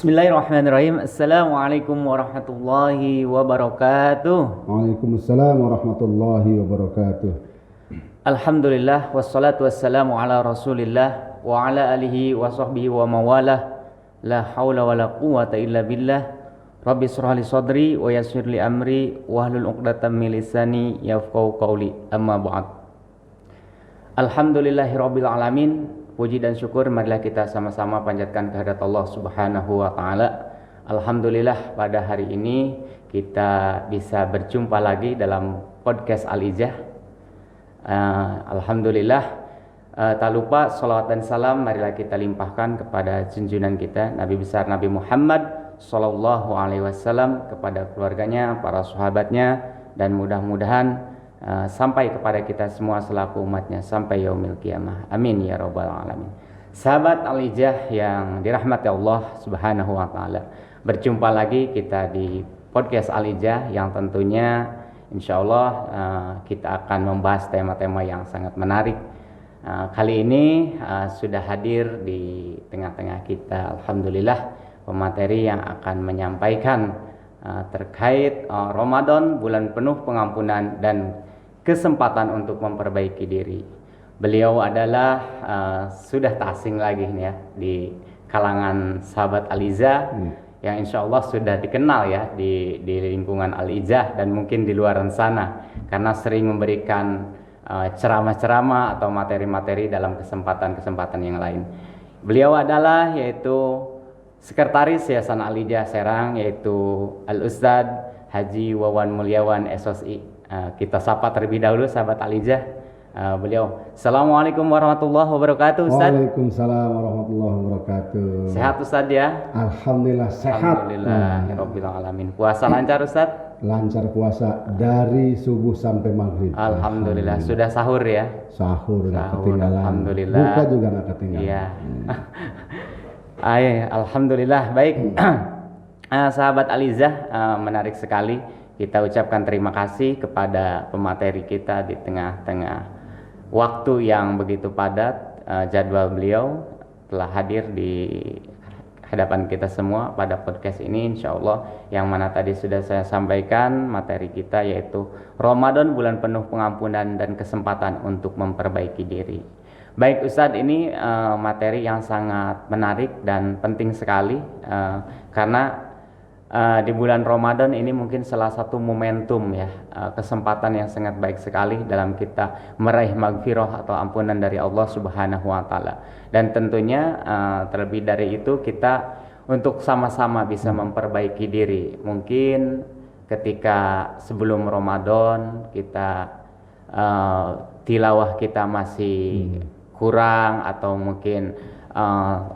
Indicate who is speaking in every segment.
Speaker 1: Bismillahirrahmanirrahim. Assalamualaikum warahmatullahi wabarakatuh.
Speaker 2: Waalaikumsalam warahmatullahi wabarakatuh.
Speaker 1: Alhamdulillah wassalatu wassalamu ala Rasulillah wa ala alihi wa sahbihi wa mawalah. La haula wa la quwata illa billah. Rabbi shrah li sadri wa yassir li amri wahlul 'uqdatam min lisani yafqahu qawli. Amma ba'd. Alhamdulillahirabbil alamin. Puji dan syukur marilah kita sama-sama panjatkan kehadirat Allah Subhanahu wa taala. Alhamdulillah pada hari ini kita bisa berjumpa lagi dalam podcast Al-Ijah. Alhamdulillah, tak lupa salawat dan salam marilah kita limpahkan kepada junjungan kita Nabi besar Nabi Muhammad sallallahu alaihi wasallam, kepada keluarganya, para sahabatnya, dan mudah-mudahan sampai kepada kita semua selaku umatnya sampai yaumil qiyamah. Amin ya rabbal alamin. Sahabat Al-Ijah yang dirahmati Allah Subhanahu wa taala, berjumpa lagi kita di podcast Al-Ijah yang tentunya insyaallah kita akan membahas tema-tema yang sangat menarik. Kali ini sudah hadir di tengah-tengah kita alhamdulillah pemateri yang akan menyampaikan terkait Ramadan, bulan penuh pengampunan dan kesempatan untuk memperbaiki diri. Beliau adalah sudah tak asing lagi nih ya di kalangan sahabat Al-Ijah, yang insya Allah sudah dikenal ya di lingkungan Al-Ijah dan mungkin di luar sana, karena sering memberikan ceramah-ceramah atau materi-materi dalam kesempatan-kesempatan yang lain. Beliau adalah yaitu Sekretaris Yayasan Al-Ijah Serang, yaitu Al-Ustadz Haji Wawan Mulyawan SOSI. Kita sapa terlebih dahulu sahabat Al-Ijah. Beliau. Assalamualaikum warahmatullahi wabarakatuh, Ustaz.
Speaker 2: Waalaikumsalam warahmatullahi wabarakatuh.
Speaker 1: Sehat Ustaz ya?
Speaker 2: Alhamdulillah sehat.
Speaker 1: Alhamdulillahirabbil alamin. Puasa lancar Ustaz?
Speaker 2: Lancar puasa dari subuh sampai maghrib.
Speaker 1: Alhamdulillah. Sudah sahur ya?
Speaker 2: Sahur nggak ketinggalan.
Speaker 1: Alhamdulillah.
Speaker 2: Buka juga nggak ketinggalan.
Speaker 1: Iya. Alhamdulillah. Baik. Sahabat Al-Ijah, menarik sekali. Kita ucapkan terima kasih kepada pemateri kita di tengah-tengah waktu yang begitu padat. Jadwal beliau telah hadir di hadapan kita semua pada podcast ini insyaallah, yang mana tadi sudah saya sampaikan materi kita yaitu Ramadan, bulan penuh pengampunan dan kesempatan untuk memperbaiki diri. Baik Ustadz, ini materi yang sangat menarik dan penting sekali karena di bulan Ramadan ini mungkin salah satu momentum ya, kesempatan yang sangat baik sekali dalam kita meraih maghfirah atau ampunan dari Allah Subhanahu wa taala. Dan tentunya terlebih dari itu kita untuk sama-sama bisa memperbaiki diri. Mungkin ketika sebelum Ramadan kita tilawah kita masih kurang, atau mungkin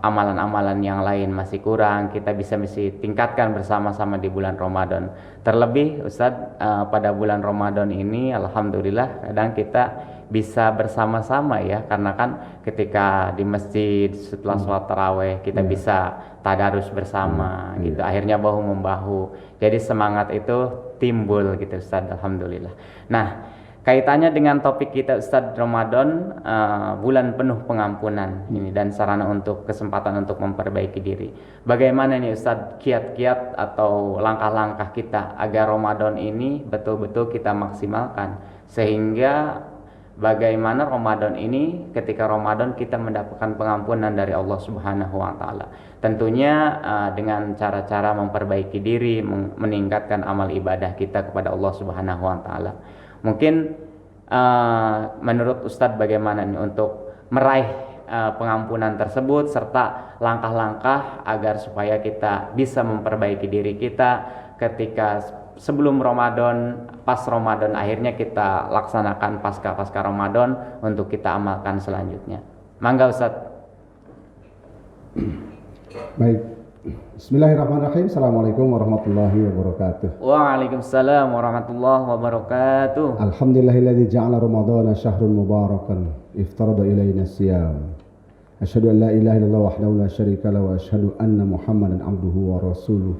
Speaker 1: amalan-amalan yang lain masih kurang, kita bisa tingkatkan bersama-sama di bulan Ramadan. Terlebih Ustadz, pada bulan Ramadan ini alhamdulillah kadang kita bisa bersama-sama ya, karena kan ketika di masjid setelah sholat taraweh kita bisa tadarus bersama gitu, akhirnya bahu membahu, jadi semangat itu timbul gitu Ustadz, alhamdulillah. Nah, kaitannya dengan topik kita Ustadz, Ramadan, bulan penuh pengampunan ini dan sarana untuk kesempatan untuk memperbaiki diri. Bagaimana nih Ustadz kiat-kiat atau langkah-langkah kita agar Ramadan ini betul-betul kita maksimalkan, sehingga bagaimana Ramadan ini, ketika Ramadan kita mendapatkan pengampunan dari Allah Subhanahu wa taala. Tentunya dengan cara-cara memperbaiki diri, meningkatkan amal ibadah kita kepada Allah Subhanahu wa taala. Mungkin menurut Ustadz bagaimana nih untuk meraih pengampunan tersebut, serta langkah-langkah agar supaya kita bisa memperbaiki diri kita ketika sebelum Ramadan, pas Ramadan, akhirnya kita laksanakan pasca Ramadan untuk kita amalkan selanjutnya. Mangga Ustadz.
Speaker 2: Baik. Bismillahirrahmanirrahim. Assalamualaikum warahmatullahi wabarakatuh.
Speaker 1: Waalaikumsalam warahmatullahi wabarakatuh.
Speaker 2: Alhamdulillahilladzi ja'ala ramadhana syahrun mubarakan iftarada ilaina siyam. Asyhadu an la ilaha illallah wahdahu la syarika lahu wa asyhadu anna Muhammadan abduhu wa rasuluh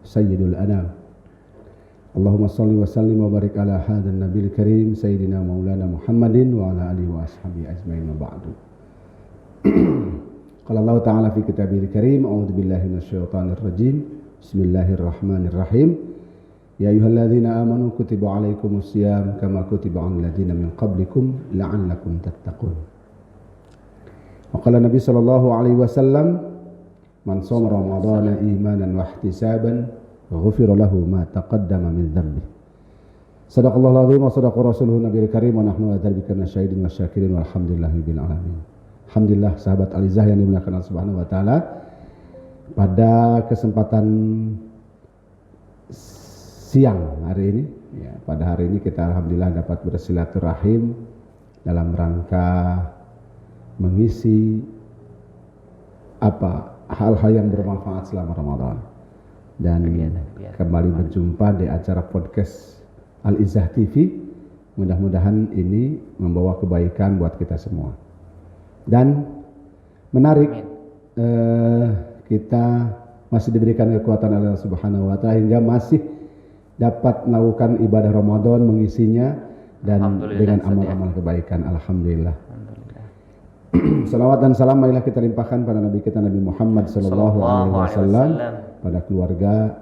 Speaker 2: sayyidul anam. Allahumma shalli wa sallim wa barik ala hadzal nabiyil karim sayyidina maulana Muhammadin wa ala alihi wa ashabihi ajmain wa ba'du. Qala Allah Ta'ala fi kitabihil karim, a'udzu billahi minasyaitonir rajim. Bismillahirrahmanirrahim. Ya ayyuhalladzina amanu kutiba alaikumus syiyam kama kutiba 'alal ladzina min qablikum la'allakum tattaqun. Wa qala Nabi sallallahu alaihi wasallam, man shoma ramadhana imanan wa ihtisaban ghufira lahu ma taqaddama min dhanbi. Sadaqallahul azim wa sadaqa rasuluhu nabiyil karim wa nahnu ala dzalika minasyahidin wasyakirin walhamdulillahirabbil alamin. Alhamdulillah sahabat Alizah yang dimuliakan Allah Subhanahu wa taala, pada kesempatan siang hari ini, ya, pada hari ini kita alhamdulillah dapat bersilaturahim dalam rangka mengisi hal-hal yang bermanfaat selama Ramadan, dan kembali berjumpa di acara podcast Al-Izzah TV. Mudah-mudahan ini membawa kebaikan buat kita semua, dan menarik, kita masih diberikan kekuatan Allah Subhanahu wa taala hingga masih dapat melakukan ibadah Ramadan, mengisinya dan dengan amal-amal kebaikan. Alhamdulillah. Salawat dan salam marilah kita limpahkan pada Nabi kita Nabi Muhammad sallallahu alaihi wasallam, pada keluarga,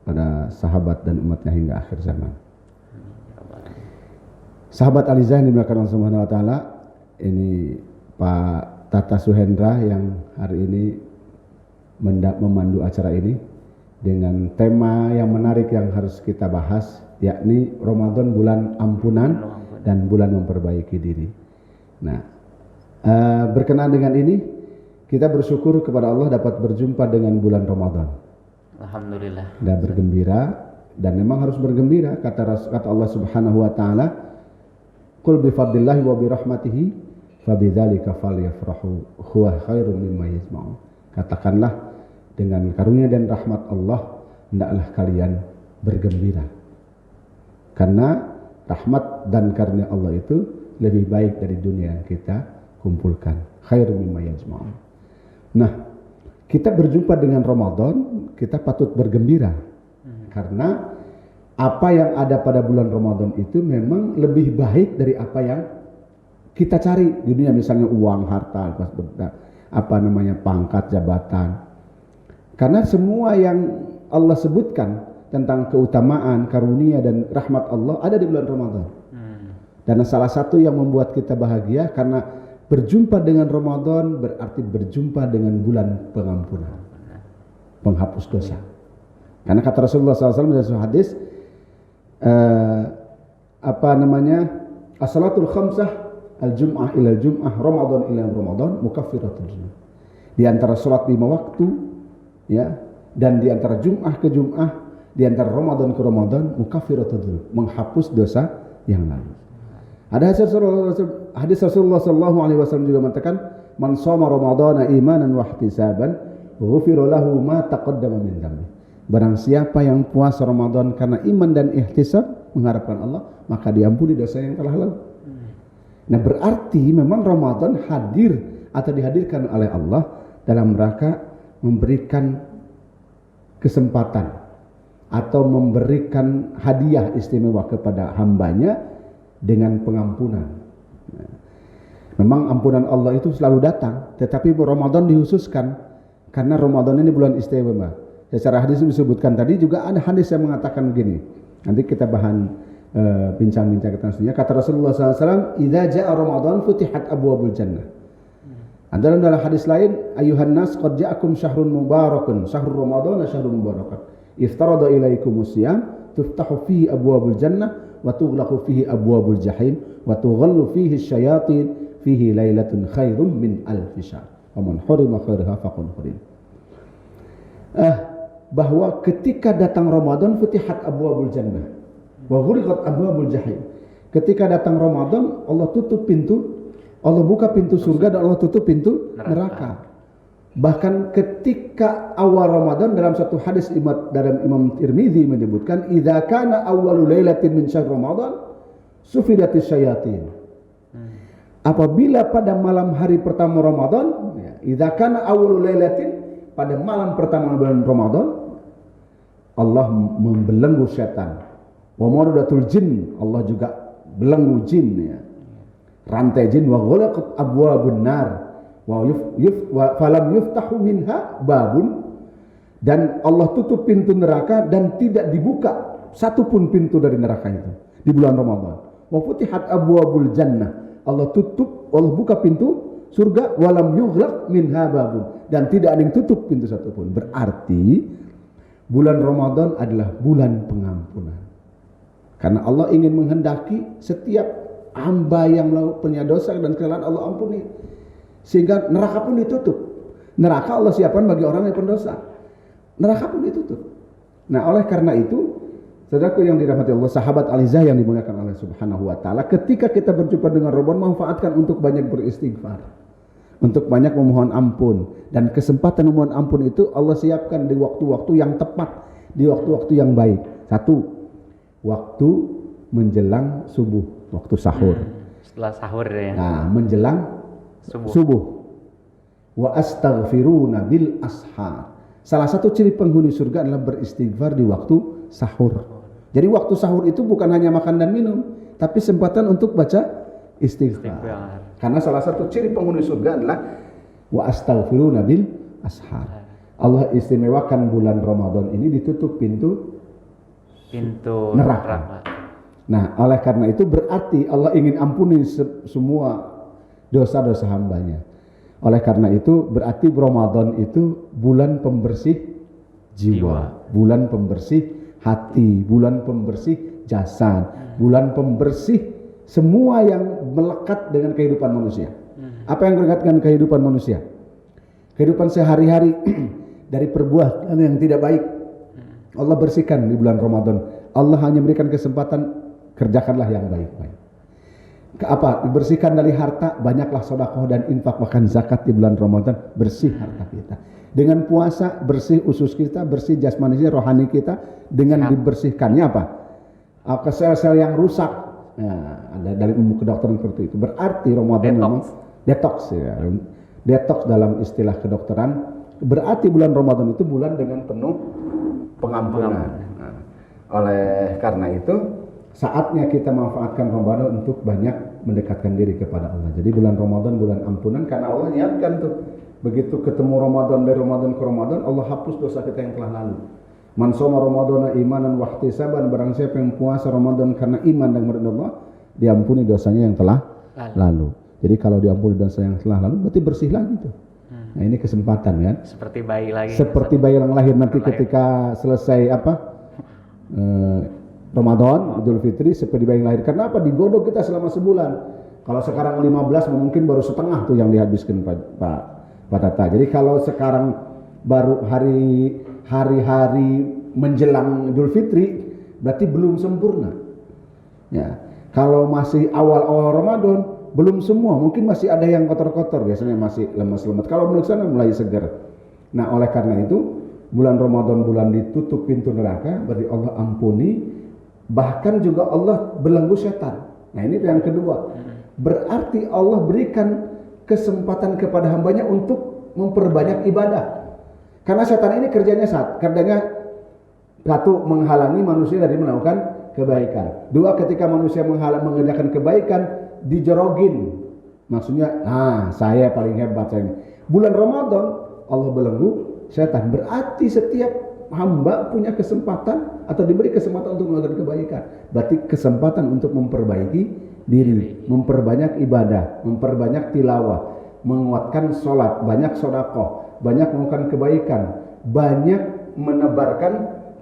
Speaker 2: pada sahabat dan umatnya hingga akhir zaman. Sahabat Alizah yang dimuliakan Allah Subhanahu wa taala, ini Pak Tata Suhendra yang hari ini memandu acara ini dengan tema yang menarik yang harus kita bahas, yakni Ramadan bulan ampunan dan bulan memperbaiki diri. Nah, berkenaan dengan ini, kita bersyukur kepada Allah dapat berjumpa dengan bulan Ramadan.
Speaker 1: Alhamdulillah.
Speaker 2: Dan bergembira, dan memang harus bergembira, kata Allah Subhanahu wa taala, "Qul bi fadlillahi wa bi rahmatihi fabidzalika falyafrahu huwa khairum mimma yajma'un." Katakanlah, dengan karunia dan rahmat Allah hendaklah kalian bergembira, karena rahmat dan karunia Allah itu lebih baik dari dunia yang kita kumpulkan. Khairum mimma yajma'un. Nah, kita berjumpa dengan Ramadan, kita patut bergembira, karena apa yang ada pada bulan Ramadan itu memang lebih baik dari apa yang kita cari di dunia, misalnya uang, harta, pangkat, jabatan. Karena semua yang Allah sebutkan tentang keutamaan, karunia dan rahmat Allah ada di bulan Ramadan. Dan salah satu yang membuat kita bahagia karena berjumpa dengan Ramadan berarti berjumpa dengan bulan pengampunan, penghapus dosa. Karena kata Rasulullah SAW dalam sebuah hadis, as-salatul khamsah al-jum'ah ila al-jum'ah, Ramadan ila Ramadan, mukaffiratun dzunub. Di antara salat 5 waktu, ya, dan di antara Jum'ah ke Jum'ah, di antara Ramadan ke Ramadan, mukaffiratun dzunub, menghapus dosa yang lalu. Ada hadis Rasulullah sallallahu alaihi wasallam juga mengatakan, man shoma ramadhana imanan wa ihtisaban ghufira lahu ma taqaddama min dhanbi. Barang siapa yang puasa Ramadan karena iman dan ihtisab, mengharapkan Allah, maka diampuni dosa yang telah lalu. Nah, berarti memang Ramadan hadir atau dihadirkan oleh Allah dalam rangka memberikan kesempatan atau memberikan hadiah istimewa kepada hambanya dengan pengampunan. Memang ampunan Allah itu selalu datang, tetapi Ramadan dikhususkan karena Ramadan ini bulan istimewa. Secara hadis disebutkan tadi, juga ada hadis yang mengatakan begini. Nanti kita bincang-bincang selanjutnya. Kata Rasulullah SAW, "Idza ja'a Ramadan futihat abwabul jannah." Dalam hadis lain, "Ayuhan nas qad ja'akum syahrun mubarakun, syahrul Ramadan syahrun mubarakun. Iftarada ilaikumus syiyam, tuftahu fihi abwabul jannah wa tughlaqu fihi abwabul jahim wa tughallu fihi asyayatin, fihi lailatun khairum min alfi syahr. Wa man hurima khairaha faqad hurim." Bahwa ketika datang Ramadan, futihat abwabul jannah wa ghuriqat abwabul jahim. Ketika datang Ramadan, Allah tutup pintu, Allah buka pintu surga dan Allah tutup pintu neraka. Bahkan ketika awal Ramadan, dalam satu hadis dalam Imam Tirmidzi menyebutkan, idza kana awwalu lailatin min syahr Ramadan sufidatis syayatin. Apabila pada malam hari pertama Ramadan, idza kana awwalu lailatin, pada malam pertama bulan Ramadan, Allah membelenggu setan. Wa maradatul jin, Allah juga belenggu jin, ya. Rantai jin. Wa ghalaqat abwabun nar, falam yuftahu minha babun, dan Allah tutup pintu neraka dan tidak dibuka satupun pintu dari neraka itu di bulan Ramadan. Wa futihat abwabul jannah, Allah buka pintu surga, walam yughlaq minha babun, dan tidak ada yang tutup pintu satupun. Berarti bulan Ramadan adalah bulan pengampunan. Karena Allah ingin menghendaki setiap hamba yang punya dosa dan kesalahan Allah ampuni. Sehingga neraka pun ditutup. Neraka Allah siapkan bagi orang yang pendosa. Neraka pun ditutup. Nah, oleh karena itu, saudaraku yang dirahmati Allah, sahabat Alizah yang dimuliakan Allah Subhanahu wa taala, ketika kita berjumpa dengan Ramadan, manfaatkan untuk banyak beristighfar, untuk banyak memohon ampun, dan kesempatan memohon ampun itu Allah siapkan di waktu-waktu yang tepat, di waktu-waktu yang baik. Satu, waktu menjelang subuh, waktu sahur.
Speaker 1: Setelah sahur ya.
Speaker 2: Nah, menjelang subuh. Wa astaghfiruna bil ashar. Salah satu ciri penghuni surga adalah beristighfar di waktu sahur. Jadi waktu sahur itu bukan hanya makan dan minum, tapi kesempatan untuk baca istighfar. Karena salah satu ciri penghuni surga adalah wa astaghfiruna bil ashar. Allah istimewakan bulan Ramadan ini ditutup pintu neraka. Nah, oleh karena itu berarti Allah ingin ampuni semua dosa-dosa hambanya. Oleh karena itu berarti Ramadan itu bulan pembersih jiwa, bulan pembersih hati, bulan pembersih jasad, bulan pembersih semua yang melekat dengan kehidupan manusia. Apa yang melekat dengan kehidupan manusia? Kehidupan sehari-hari dari perbuatan yang tidak baik, Allah bersihkan di bulan Ramadan. Allah hanya memberikan kesempatan, kerjakanlah yang baik-baik. Dibersihkan dari harta, banyaklah sedekah dan infak, bahkan zakat di bulan Ramadan, bersih harta kita. Dengan puasa bersih usus kita, bersih jasmani kita, rohani kita, dengan dibersihkannya apa? Sel-sel yang rusak. Nah, ada dari ilmu kedokteran seperti itu. Berarti Ramadan memang detox ya. Detox dalam istilah kedokteran. Berarti bulan Ramadan itu bulan dengan penuh pengampunan. Nah, oleh karena itu saatnya kita manfaatkan Ramadan untuk banyak mendekatkan diri kepada Allah. Jadi bulan Ramadan bulan ampunan, karena Allah niatkan tuh. Begitu ketemu Ramadan, dari Ramadan ke Ramadan, Allah hapus dosa kita yang telah lalu. Man shoma Ramadana imanan wa ihtisaban, barang siapa yang puasa Ramadan karena iman dan meridho Allah, diampuni dosanya yang telah lalu. Jadi kalau diampuni dosa yang telah lalu, berarti bersih lagi tuh. Nah, ini kesempatan kan?
Speaker 1: Seperti bayi lagi.
Speaker 2: Seperti bayi yang lahir nanti ketika selesai Ramadan, Idul Fitri, seperti bayi yang lahir. Kenapa? Digodok kita selama sebulan. Kalau sekarang 15 mungkin baru setengah tuh yang dihabiskan Pak Tata. Jadi kalau sekarang baru hari-hari menjelang Idul Fitri, berarti belum sempurna. Ya. Kalau masih awal-awal Ramadan, belum semua. Mungkin masih ada yang kotor-kotor, biasanya masih lemas-lemas. Kalau menurut saya mulai segar. Nah, oleh karena itu, bulan Ramadan bulan ditutup pintu neraka, berarti Allah ampuni. Bahkan juga Allah belenggu setan. Nah, ini yang kedua. Berarti Allah berikan kesempatan kepada hambanya untuk memperbanyak ibadah. Karena setan ini kerjanya satu, menghalangi manusia dari melakukan kebaikan. Dua, ketika manusia mengerjakan kebaikan, dijorogin. Maksudnya, saya paling hebat saya ini. Bulan Ramadan Allah belenggu setan. Berarti setiap hamba punya kesempatan atau diberi kesempatan untuk melakukan kebaikan. Berarti kesempatan untuk memperbaiki diri, memperbanyak ibadah, memperbanyak tilawah, menguatkan sholat, banyak sedekah, banyak melakukan kebaikan, banyak menebarkan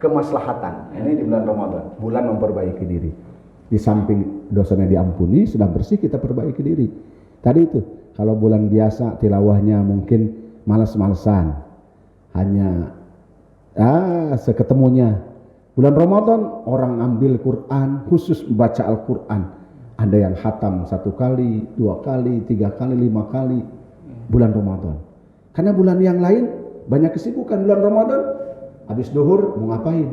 Speaker 2: kemaslahatan. Ini di bulan Ramadan, bulan memperbaiki diri. Di samping dosanya diampuni, sudah bersih, kita perbaiki diri. Tadi itu, kalau bulan biasa tilawahnya mungkin malas-malesan, hanya seketemunya. Bulan Ramadan orang ambil Quran, khusus baca Al-Quran. Ada yang khatam 1 kali, 2 kali, 3 kali, 5 kali. Bulan Ramadan. Karena bulan yang lain banyak kesibukan. Bulan Ramadan habis duhur mau ngapain?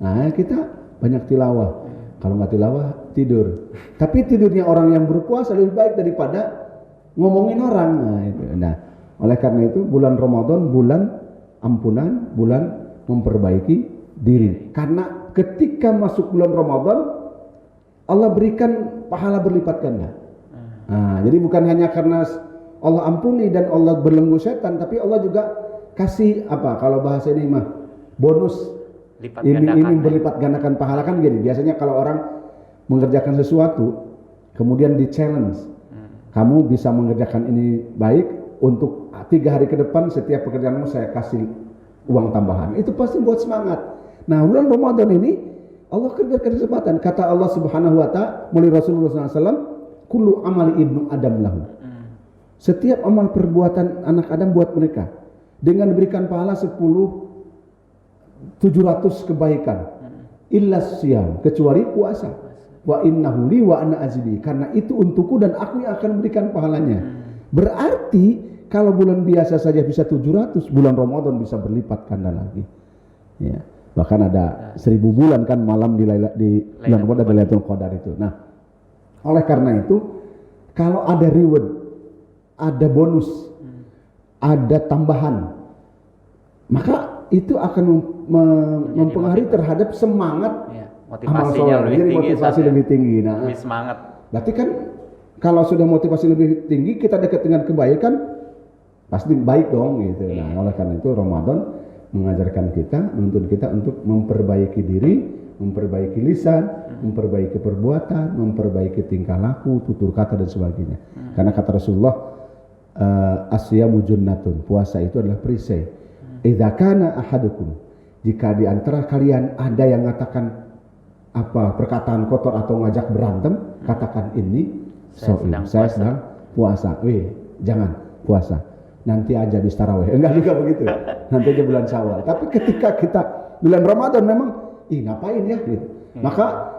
Speaker 2: Nah, kita banyak tilawah. Kalau nggak tilawah, tidur. Tapi tidurnya orang yang berpuasa lebih baik daripada ngomongin orang. Nah, oleh karena itu bulan Ramadan bulan ampunan, bulan memperbaiki diri. Karena ketika masuk bulan Ramadan, Allah berikan pahala berlipat ganda. Nah, jadi bukan hanya karena Allah ampuni dan Allah belenggu setan, tapi Allah juga kasih apa kalau bahasa ini mah bonus,
Speaker 1: Lipat
Speaker 2: ini
Speaker 1: gandakan.
Speaker 2: berlipat gandakan pahala. Kan gini biasanya kalau orang mengerjakan sesuatu kemudian di challenge, kamu bisa mengerjakan ini baik, untuk 3 hari ke depan setiap pekerjaanmu saya kasih uang tambahan, itu pasti buat semangat. Nah bulan Ramadan ini Allah kerjakan kesempatan, kata Allah Subhanahu wa ta'ala melalui Rasulullah SAW, kullu amali ibnu adam lahu, setiap amal perbuatan anak Adam buat mereka, dengan diberikan pahala 700 kebaikan, illa siyam, kecuali puasa, wa innahu li wa ana azibi, karena itu untukku dan aku yang akan memberikan pahalanya. Berarti kalau bulan biasa saja bisa 700, bulan Ramadan bisa berlipat ganda lagi. Ya, bahkan ada 1000 bulan kan malam di bulan Ramadan ada Lailatul Qadar itu. Nah, oleh karena itu kalau ada reward, ada bonus, ada tambahan, maka itu akan mempengaruhi terhadap semangat
Speaker 1: Motivasinya lebih
Speaker 2: jadi
Speaker 1: tinggi.
Speaker 2: motivasi lebih tinggi. Nah,
Speaker 1: lebih semangat.
Speaker 2: berarti kan kalau sudah motivasi lebih tinggi, kita dekat dengan kebaikan, pasti baik dong gitu. Nah, oleh karena itu Ramadan mengajarkan kita, menuntun kita untuk memperbaiki diri, memperbaiki lisan, memperbaiki perbuatan, memperbaiki tingkah laku, tutur kata dan sebagainya. Karena kata Rasulullah, asyamu junnatun, puasa itu adalah perisai. Idza kana ahadukum, jika di antara kalian ada yang mengatakan apa perkataan kotor atau ngajak berantem, katakan ini saya sedang puasa. Jangan puasa, nanti aja habis tarawih. Enggak juga begitu, nanti aja bulan Syawal. Tapi ketika kita bulan Ramadan memang ngapain ya gitu. Maka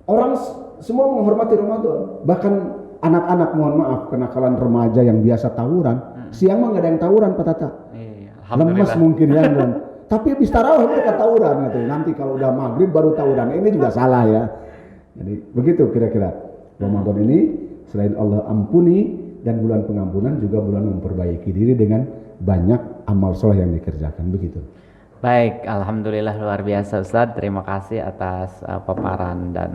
Speaker 2: orang semua menghormati Ramadan, bahkan anak-anak, mohon maaf, kenakalan remaja yang biasa tawuran, siang mah nggak ada yang tawuran Pak Tata. Lemes mungkin ya, tapi habis tarawih mereka tawuran gitu. Nanti kalau udah maghrib baru tawuran, ini juga salah ya. Jadi begitu kira-kira Ramadan ini selain Allah ampuni dan bulan pengampunan, juga bulan memperbaiki diri dengan banyak amal soleh yang dikerjakan, begitu.
Speaker 1: Baik, alhamdulillah luar biasa Ustadz. Terima kasih atas paparan dan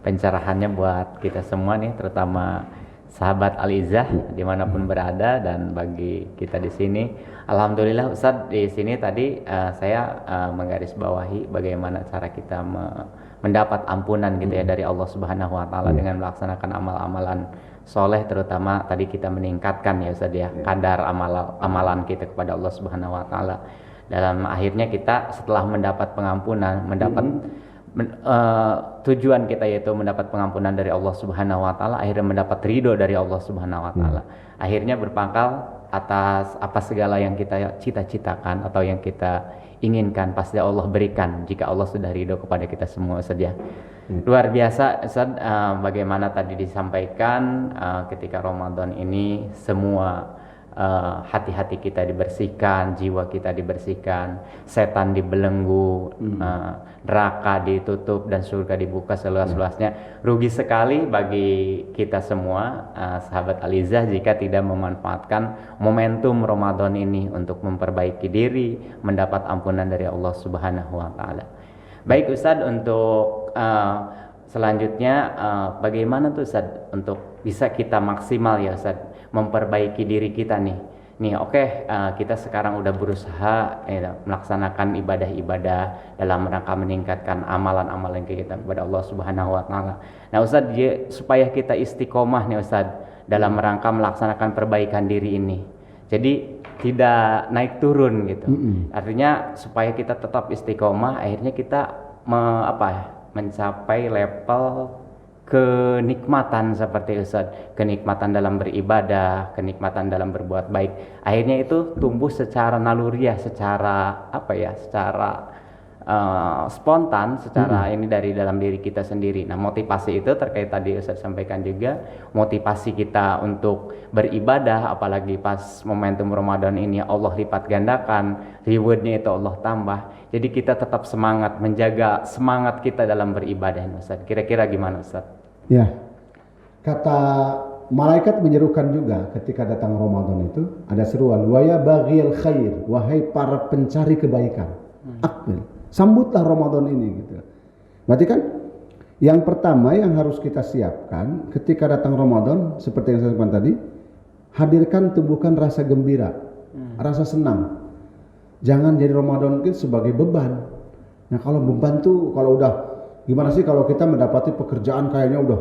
Speaker 1: pencerahannya buat kita semua nih, terutama sahabat Al-Izzah dimanapun berada dan bagi kita di sini. Alhamdulillah Ustadz, di sini tadi saya menggarisbawahi bagaimana cara kita mendapat ampunan gitu ya dari Allah Subhanahu wa taala dengan melaksanakan amal-amalan soleh, terutama tadi kita meningkatkan ya Ustadz ya kadar amalan kita kepada Allah Subhanahu wa taala. Dalam akhirnya kita setelah mendapat pengampunan, mendapat tujuan kita yaitu mendapat pengampunan dari Allah Subhanahu wa taala, akhirnya mendapat ridho dari Allah Subhanahu wa taala. Akhirnya berpangkal atas apa segala yang kita cita-citakan atau yang kita inginkan, pasti Allah berikan jika Allah sudah ridho kepada kita semua saja. Luar biasa Ustaz, bagaimana tadi disampaikan ketika Ramadan ini semua hati-hati kita dibersihkan, jiwa kita dibersihkan, setan dibelenggu, neraka ditutup dan surga dibuka seluas-luasnya. Rugi sekali bagi kita semua sahabat Al-Izzah jika tidak memanfaatkan momentum Ramadan ini untuk memperbaiki diri, mendapat ampunan dari Allah Subhanahu wa taala. Baik Ustadz, untuk selanjutnya bagaimana tuh Ustadz untuk bisa kita maksimal ya Ustadz memperbaiki diri kita nih. Kita sekarang udah berusaha melaksanakan ibadah-ibadah dalam rangka meningkatkan amalan-amalan kita kepada Allah Subhanahu wa taala. Nah, Ustaz, supaya kita istiqomah nih Ustaz dalam rangka melaksanakan perbaikan diri ini. Jadi tidak naik turun gitu. Artinya supaya kita tetap istiqomah, akhirnya kita mencapai level kenikmatan seperti Ustaz, kenikmatan dalam beribadah, kenikmatan dalam berbuat baik. Akhirnya itu tumbuh secara naluriah, secara spontan, secara ini dari dalam diri kita sendiri. Nah, motivasi itu terkait tadi Ustaz sampaikan juga, motivasi kita untuk beribadah, apalagi pas momentum Ramadan ini Allah lipat gandakan, rewardnya itu Allah tambah. Jadi kita tetap semangat, menjaga semangat kita dalam beribadah Ustaz. Kira-kira gimana Ustaz?
Speaker 2: Ya, kata malaikat menyerukan juga ketika datang Ramadan itu ada seruan, wa ya baghil khair, wahai para pencari kebaikan, aqbil, sambutlah Ramadan ini gitu. Berarti kan yang pertama yang harus kita siapkan ketika datang Ramadan, seperti yang saya sampaikan tadi, hadirkan, tumbuhkan rasa gembira, rasa senang. Jangan jadi Ramadan itu sebagai beban. Nah kalau beban tuh, kalau udah gimana sih kalau kita mendapati pekerjaan kayaknya udah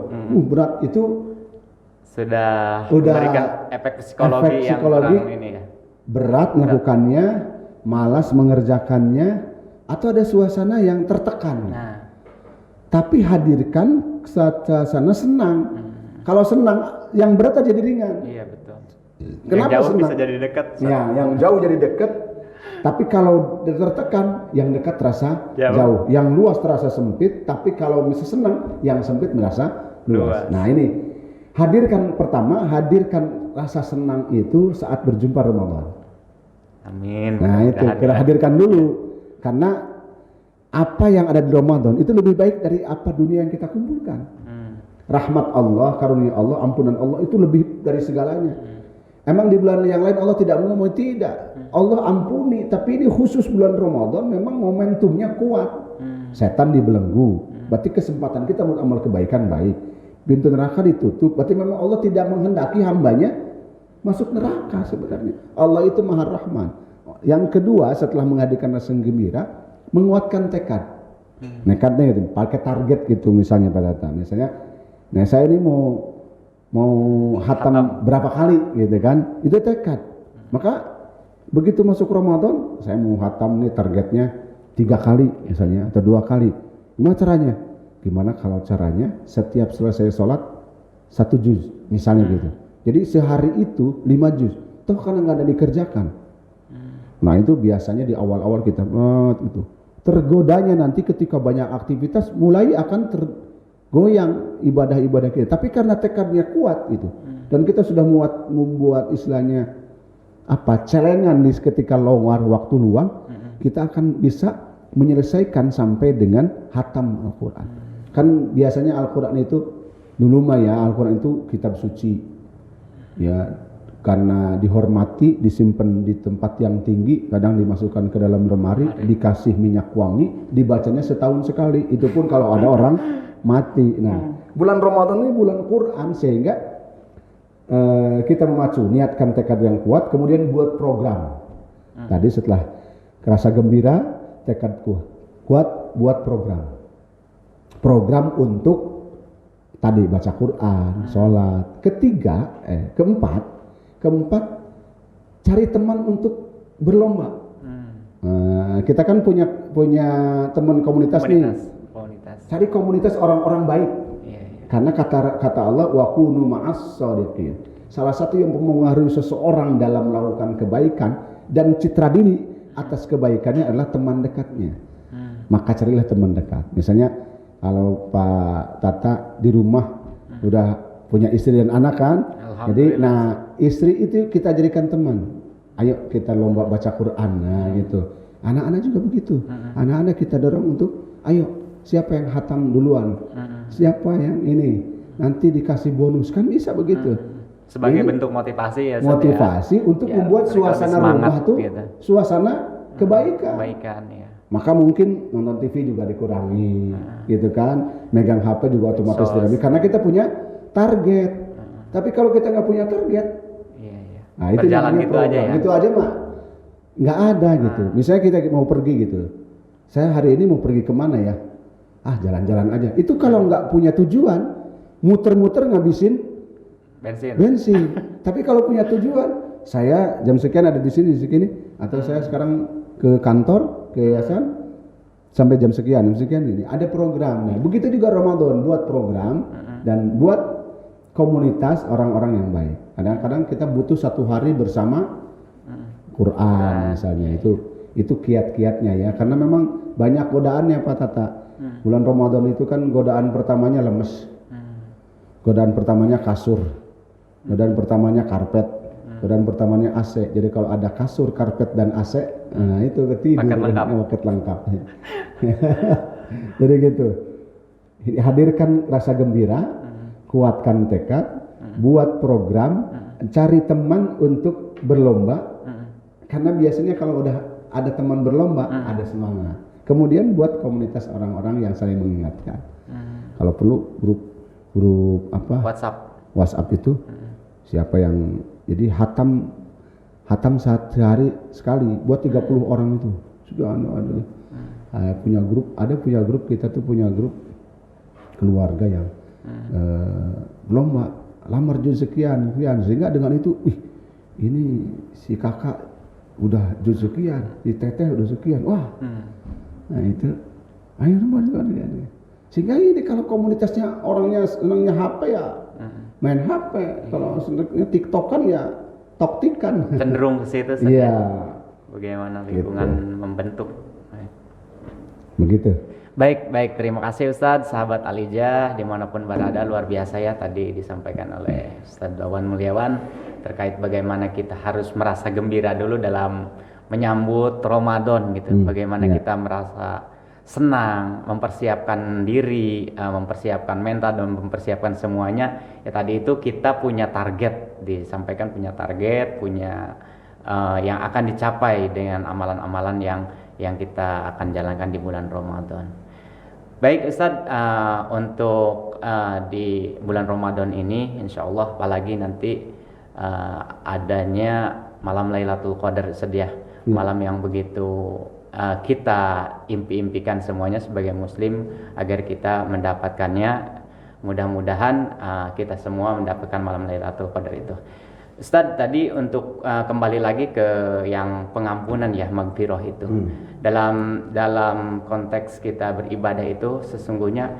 Speaker 2: berat, itu
Speaker 1: Sudah
Speaker 2: Udah
Speaker 1: memberikan efek psikologi yang kurang ini ya.
Speaker 2: berat melakukannya, malas mengerjakannya, atau ada suasana yang tertekan.
Speaker 1: Nah,
Speaker 2: Tapi hadirkan suasana senang. Kalau senang, yang berat aja jadi ringan.
Speaker 1: iya betul.
Speaker 2: Kenapa
Speaker 1: yang jauh
Speaker 2: senang?
Speaker 1: bisa jadi dekat.
Speaker 2: Ya, yang jauh jadi dekat. Tapi kalau tertekan, yang dekat terasa
Speaker 1: Jauh.
Speaker 2: jauh. Yang luas terasa sempit. Tapi kalau masih senang, yang sempit merasa luas.
Speaker 1: Luas.
Speaker 2: Nah ini, hadirkan rasa senang itu saat berjumpa Ramadan.
Speaker 1: Amin.
Speaker 2: Nah itu, kita hadirkan dulu. Karena apa yang ada di Ramadan itu lebih baik dari apa dunia yang kita kumpulkan. Rahmat Allah, karunia Allah, ampunan Allah itu lebih dari segalanya. Emang di bulan yang lain Allah tidak mau? Tidak. Allah ampuni, tapi ini khusus bulan Ramadan memang momentumnya kuat. Setan dibelenggu, berarti kesempatan kita untuk amal kebaikan baik. Pintu neraka ditutup, berarti memang Allah tidak menghendaki hambanya masuk neraka sebenarnya. Allah itu Maha Rahman. Yang kedua, setelah menghadirkan rasa gembira, menguatkan tekad. Nekatnya itu pakai target gitu misalnya Pak Tata. Misalnya, nah saya ini mau hatam berapa kali gitu kan, itu tekad. Maka begitu masuk Ramadan, saya mau hatam nih targetnya 3 kali misalnya atau 2 kali. Gimana caranya? Gimana kalau caranya setiap selesai sholat 1 juz misalnya gitu. Jadi sehari itu 5 juz. Toh karena nggak ada dikerjakan. Nah itu biasanya di awal-awal kita gitu. Tergodanya nanti ketika banyak aktivitas mulai akan goyang ibadah-ibadah kita. Tapi karena tekadnya kuat gitu. Dan kita sudah membuat istilahnya celengan di ketika waktu luang, kita akan bisa menyelesaikan sampai dengan hatam Al-Quran. Kan biasanya Al-Quran itu dulu Al-Quran itu kitab suci. Ya, karena dihormati, disimpan di tempat yang tinggi, kadang dimasukkan ke dalam lemari, dikasih minyak wangi, dibacanya setahun sekali. Itu pun kalau ada orang mati. Nah, bulan Ramadan ini bulan Quran, sehingga kita memacu, niatkan tekad yang kuat, kemudian buat program. Tadi setelah rasa gembira, tekad kuat, buat program. Program untuk tadi baca Quran, sholat. Keempat, cari teman untuk berlomba. Kita kan punya teman komunitas nih. Cari komunitas orang-orang baik. Karena kata Allah wa kunu ma'as shadiqin. Salah satu yang mempengaruhi seseorang dalam melakukan kebaikan dan citra diri atas kebaikannya adalah teman dekatnya. Maka carilah teman dekat. Misalnya kalau Pak Tata di rumah udah punya istri dan anak kan. Jadi istri itu kita jadikan teman. Ayo kita lomba baca Quran gitu. Anak-anak juga begitu. Anak-anak kita dorong untuk ayo siapa yang hatam duluan, siapa yang ini nanti dikasih bonus, kan bisa begitu.
Speaker 1: Sebagai bentuk motivasi ya.
Speaker 2: Motivasi untuk membuat suasana rumah tuh gitu. Suasana kebaikan.
Speaker 1: Ya.
Speaker 2: Maka mungkin nonton TV juga dikurangi, gitu kan. Megang HP juga otomatis dikurangi karena kita punya target. Tapi kalau kita nggak punya target, nah itu
Speaker 1: berjalan gitu program. Aja ya.
Speaker 2: Gitu aja mah nggak ada gitu. Misalnya kita mau pergi gitu, saya hari ini mau pergi kemana ya? Jalan-jalan aja. Itu kalau nggak punya tujuan, muter-muter ngabisin bensin. Tapi kalau punya tujuan, saya jam sekian ada di sini, atau saya sekarang ke kantor, ke yayasan sampai jam sekian ini ada program. Nah, begitu juga Ramadan, buat program dan buat komunitas orang-orang yang baik. Kadang-kadang kita butuh 1 hari bersama Quran misalnya, itu kiat-kiatnya ya, karena memang banyak godaannya Pak Tata. Bulan Ramadan itu kan godaan pertamanya lemes, godaan pertamanya kasur, godaan pertamanya karpet, godaan pertamanya AC. Jadi kalau ada kasur, karpet dan AC, nah itu ketidur, paket lengkap. Jadi gitu. Hadirkan rasa gembira, kuatkan tekad, buat program, cari teman untuk berlomba. Karena biasanya kalau udah ada teman berlomba, ada semangat. Kemudian buat komunitas orang-orang yang saling mengingatkan. Kalau perlu grup WhatsApp itu siapa yang Jadi hatam sehari sekali buat 30 orang itu. Sudah punya grup kita tuh punya grup keluarga yang lomba lamar juz sekian sehingga dengan itu ini si kakak udah juz sekian, si teteh udah sekian. Wah. Nah itu ayo sehingga ini kalau komunitasnya orangnya senangnya HP ya main HP, kalau senangnya TikTokan ya toktikan.
Speaker 1: Cenderung ke situ saja.
Speaker 2: Iya.
Speaker 1: Bagaimana lingkungan membentuk.
Speaker 2: Begitu.
Speaker 1: Baik, terima kasih Ustadz, sahabat Alijah dimanapun berada, luar biasa ya tadi disampaikan oleh Ustadz Wawan Mulyawan terkait bagaimana kita harus merasa gembira dulu dalam menyambut Ramadan gitu, bagaimana kita merasa senang, mempersiapkan diri, mempersiapkan mental dan mempersiapkan semuanya. Ya tadi itu kita punya target, disampaikan punya target, punya yang akan dicapai dengan amalan-amalan yang kita akan jalankan di bulan Ramadan. Baik Ustadz, untuk di bulan Ramadan ini insya Allah apalagi nanti adanya malam Lailatul Qadar sedia, malam yang begitu kita impi-impikan semuanya sebagai muslim agar kita mendapatkannya. Mudah-mudahan kita semua mendapatkan malam Lailatul Qadar itu. Ustadz, tadi untuk kembali lagi ke yang pengampunan ya, magfirah itu. Dalam konteks kita beribadah itu sesungguhnya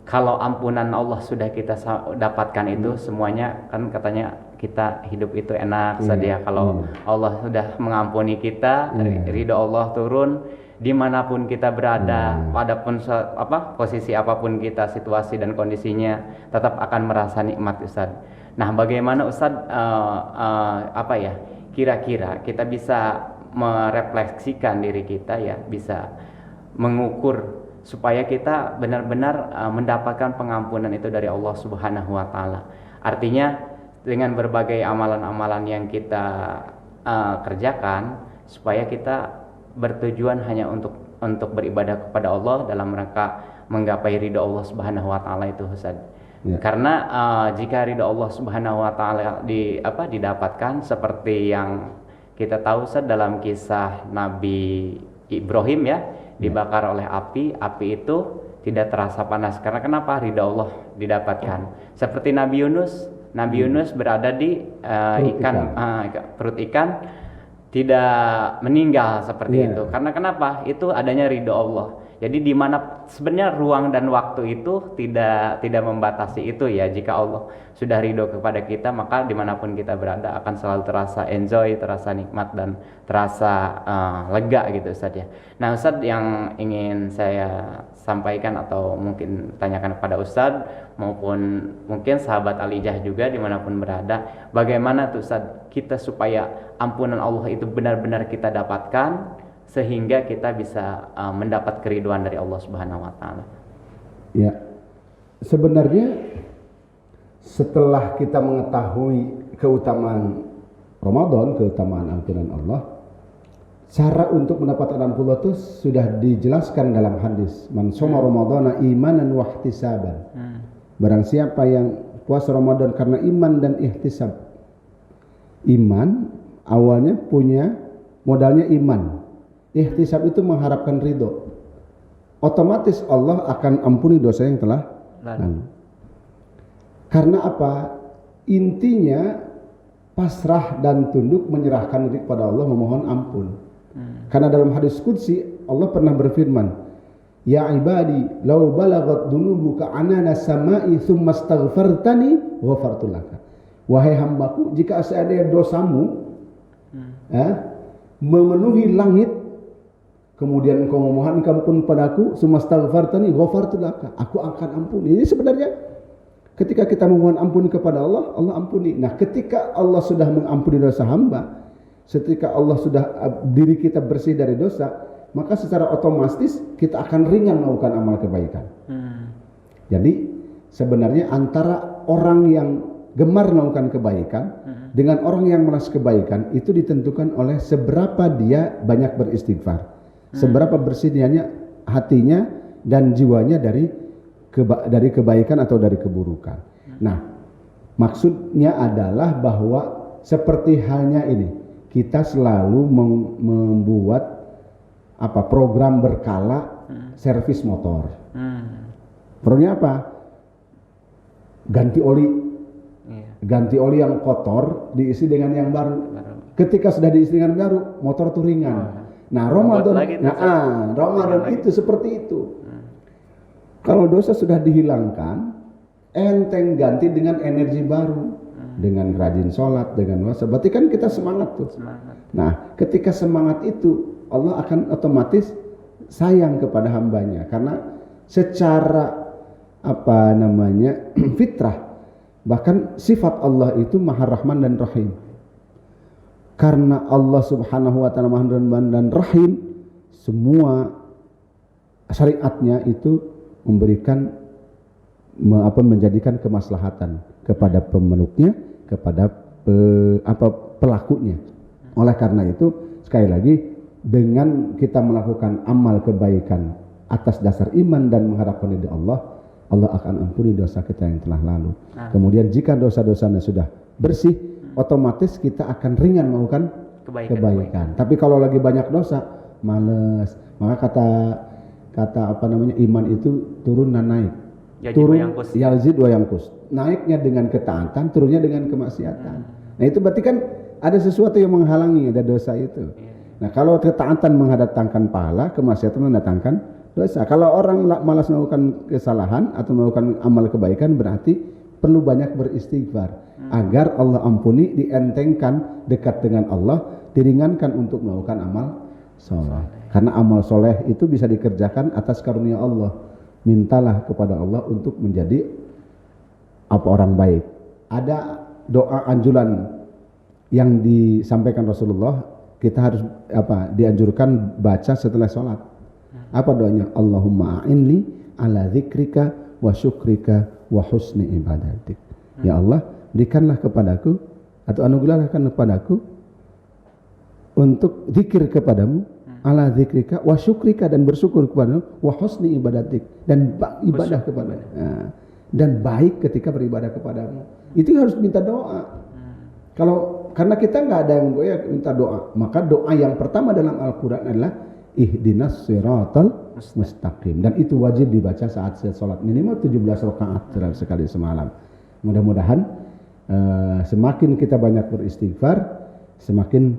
Speaker 1: kalau ampunan Allah sudah kita dapatkan itu semuanya kan katanya kita hidup itu enak saja. Kalau Allah sudah mengampuni kita, ridho Allah turun dimanapun kita berada, padapun posisi apapun kita, situasi dan kondisinya tetap akan merasa nikmat Ustadz. Nah, bagaimana Ustadz kira-kira kita bisa merefleksikan diri kita ya, bisa mengukur supaya kita benar-benar mendapatkan pengampunan itu dari Allah Subhanahu wa taala. Artinya dengan berbagai amalan-amalan yang kita kerjakan supaya kita bertujuan hanya untuk beribadah kepada Allah dalam rangka menggapai ridha Allah Subhanahu wa taala itu Ustadz. Karena jika ridha Allah Subhanahu wa taala didapatkan seperti yang kita tahu dalam kisah Nabi Ibrahim ya, dibakar oleh api itu tidak terasa panas. Karena kenapa? Ridha Allah didapatkan. Seperti Nabi Yunus berada di perut ikan tidak meninggal seperti itu. Karena kenapa? Itu adanya ridha Allah. Jadi di mana sebenarnya ruang dan waktu itu tidak membatasi itu ya. Jika Allah sudah ridho kepada kita, maka dimanapun kita berada akan selalu terasa enjoy, terasa nikmat dan terasa lega gitu Ustadz ya. Nah Ustadz, yang ingin saya sampaikan atau mungkin tanyakan kepada Ustadz maupun mungkin sahabat Alijah juga dimanapun berada, bagaimana tuh Ustadz kita supaya ampunan Allah itu benar-benar kita dapatkan sehingga kita bisa mendapat keriduan dari Allah Subhanahu wa taala.
Speaker 2: Ya. Sebenarnya setelah kita mengetahui keutamaan Ramadan, keutamaan ampunan Allah, cara untuk mendapatkan ampunan itu sudah dijelaskan dalam hadis. Man shoma Ramadhana imanan wa ihtisaban. Barang siapa yang puasa Ramadan karena iman dan ihtisab. Iman awalnya punya modalnya iman. Ihtisab itu mengharapkan ridho. Otomatis Allah akan ampuni dosa yang telah lalu. Karena apa? Intinya pasrah dan tunduk menyerahkan diri kepada Allah, memohon ampun. Karena dalam hadis qudsi Allah pernah berfirman, "Ya ibadi, law balagat dunubuka anana samai tsumma astaghfartani ghafartu laka." Wahai hambaku, jika seandainya dosamu memenuhi langit, kemudian engkau memohon ampun padaku, tsumma astaghfartani ghafartu laka, aku akan ampuni. Ini sebenarnya ketika kita memohon ampun kepada Allah, Allah ampuni. Nah, ketika Allah sudah mengampuni dosa hamba, ketika Allah sudah diri kita bersih dari dosa, maka secara otomatis kita akan ringan melakukan amal kebaikan. Jadi sebenarnya antara orang yang gemar melakukan kebaikan dengan orang yang malas kebaikan itu ditentukan oleh seberapa dia banyak beristighfar, seberapa bersih hatinya dan jiwanya dari kebaikan atau dari keburukan. Nah, maksudnya adalah bahwa seperti halnya ini, kita selalu membuat program berkala servis motor. Programnya apa? Ganti oli. Ganti oli yang kotor diisi dengan yang baru. Ketika sudah diisi dengan baru, motor itu ringan. Nah, Ramadan itu seperti itu. Kalau dosa sudah dihilangkan, enteng ganti dengan energi baru, dengan rajin sholat, dengan puasa. Berarti kan kita semangat tuh. Nah, ketika semangat itu, Allah akan otomatis sayang kepada hambanya, karena secara fitrah, bahkan sifat Allah itu Maha Rahman dan Rahim. Karena Allah Subhanahu wa taala Maha Rahman dan Rahim, semua syariatnya itu memberikan menjadikan kemaslahatan kepada pemeluknya, kepada pelakunya. Oleh karena itu, sekali lagi, dengan kita melakukan amal kebaikan atas dasar iman dan mengharapkan ridha Allah, Allah akan ampuni dosa kita yang telah lalu. Kemudian jika dosa-dosanya sudah bersih, otomatis kita akan ringan melakukan kebaikan. Tapi kalau lagi banyak dosa, males. Maka kata iman itu turun dan naik. Yazid wa yanqus. Naiknya dengan ketaatan, turunnya dengan kemaksiatan. Nah, itu berarti kan ada sesuatu yang menghalangi ada dosa itu. Nah, kalau ketaatan mendatangkan pahala, kemaksiatan mendatangkan dosa. Kalau orang malas melakukan kesalahan atau melakukan amal kebaikan, berarti perlu banyak beristighfar agar Allah ampuni, dientengkan, dekat dengan Allah, diringankan untuk melakukan amal soleh. Karena amal soleh itu bisa dikerjakan atas karunia Allah. Mintalah kepada Allah untuk menjadi orang baik. Ada doa anjuran yang disampaikan Rasulullah, kita harus dianjurkan baca setelah sholat. Apa doanya? Allahumma a'inni ala dzikrika wa syukrika wa husni ibadatik. Ya Allah, berikanlah kepadaku atau anugerahkan kepadaku untuk zikir kepadamu, ala dzikrika wa syukrika, dan bersyukur kepadamu, wa husni ibadatik, dan ibadah kepadamu. Dan baik ketika beribadah kepadamu. Itu harus minta doa. Karena kita nggak ada yang minta doa, maka doa yang pertama dalam Al-Quran adalah ihdinas siratal mustaqim, dan itu wajib dibaca saat sholat, minimal 17 rakaat sekali semalam. Mudah-mudahan semakin kita banyak beristighfar, semakin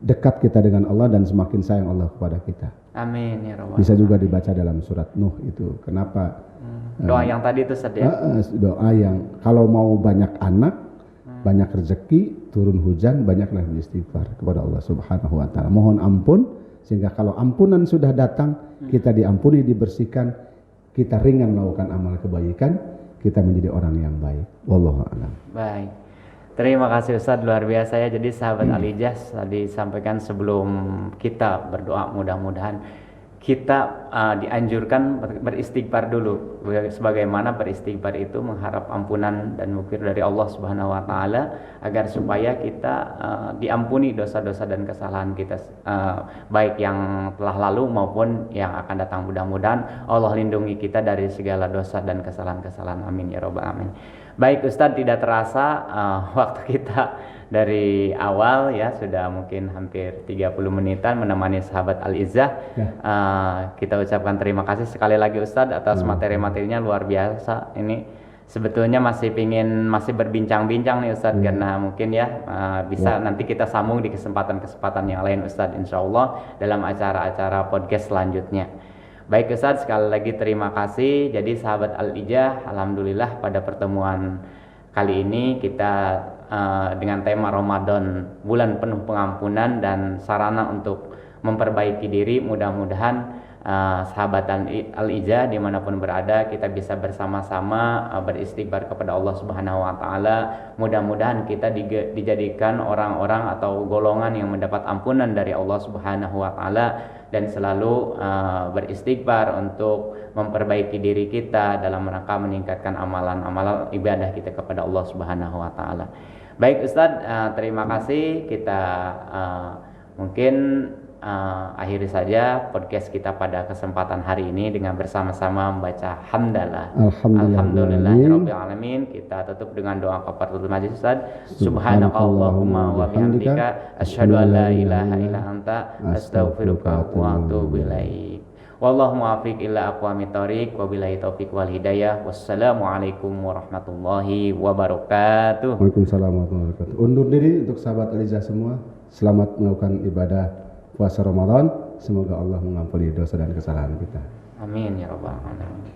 Speaker 2: dekat kita dengan Allah dan semakin sayang Allah kepada kita.
Speaker 1: Amin ya rabbal.
Speaker 2: Bisa juga dibaca dalam surat Nuh itu. Kenapa?
Speaker 1: Doa yang tadi itu saja.
Speaker 2: Doa yang kalau mau banyak anak, banyak rezeki, turun hujan, banyaklah beristighfar kepada Allah Subhanahu wa taala. Mohon ampun, sehingga kalau ampunan sudah datang, kita diampuni, dibersihkan, kita ringan melakukan amal kebaikan, kita menjadi orang yang baik. Wallahu a'lam.
Speaker 1: Baik. Terima kasih Ustadz, luar biasa ya. Jadi sahabat Al-Ijaz tadi sampaikan sebelum kita berdoa, mudah-mudahan kita dianjurkan beristighfar dulu. Sebagaimana beristighfar itu mengharap ampunan dan maghfir dari Allah Subhanahu wa taala, agar supaya kita diampuni dosa-dosa dan kesalahan kita, baik yang telah lalu maupun yang akan datang. Mudah-mudahan Allah lindungi kita dari segala dosa dan kesalahan-kesalahan. Amin ya rabbal alamin. Baik Ustadz, tidak terasa waktu kita dari awal ya sudah mungkin hampir 30 menitan menemani sahabat Al-Izzah. Kita ucapkan terima kasih sekali lagi Ustadz atas materi-materinya, luar biasa. Ini sebetulnya masih berbincang-bincang nih Ustadz, karena mungkin bisa nanti kita sambung di kesempatan-kesempatan yang lain Ustadz, insyaallah dalam acara-acara podcast selanjutnya. Baik Ustadz, sekali lagi terima kasih. Jadi sahabat Al-Ijah, alhamdulillah pada pertemuan kali ini kita dengan tema Ramadan, bulan penuh pengampunan dan sarana untuk memperbaiki diri. Mudah-mudahan sahabat Al-Ijah dimanapun berada, kita bisa bersama-sama beristighfar kepada Allah Subhanahu wa taala. Mudah-mudahan kita dijadikan orang-orang atau golongan yang mendapat ampunan dari Allah Subhanahu wa taala, dan selalu beristighfar untuk memperbaiki diri kita dalam rangka meningkatkan amalan-amalan ibadah kita kepada Allah Subhanahu wa taala. Baik Ustadz, terima kasih. Kita mungkin akhiri saja podcast kita pada kesempatan hari ini dengan bersama-sama membaca hamdalah. Alhamdulillahirabbil alamin. Kita tutup dengan doa kafaratul majlis Ustaz. Subhanakallahumma wa bihamdika asyhadu an la ilaha illa anta astaghfiruka wa atubu ilaik. Wallahu muwaffiq ila aqwamit thoriq wa billahi taufiq wal hidayah. Wassalamualaikum warahmatullahi wabarakatuh.
Speaker 2: Waalaikumsalam warahmatullahi wabarakatuh. Undur diri untuk sahabat Aliza semua. Selamat melakukan ibadah puasa Ramadan. Semoga Allah mengampuni dosa dan kesalahan kita.
Speaker 1: Amin ya rabbal alamin.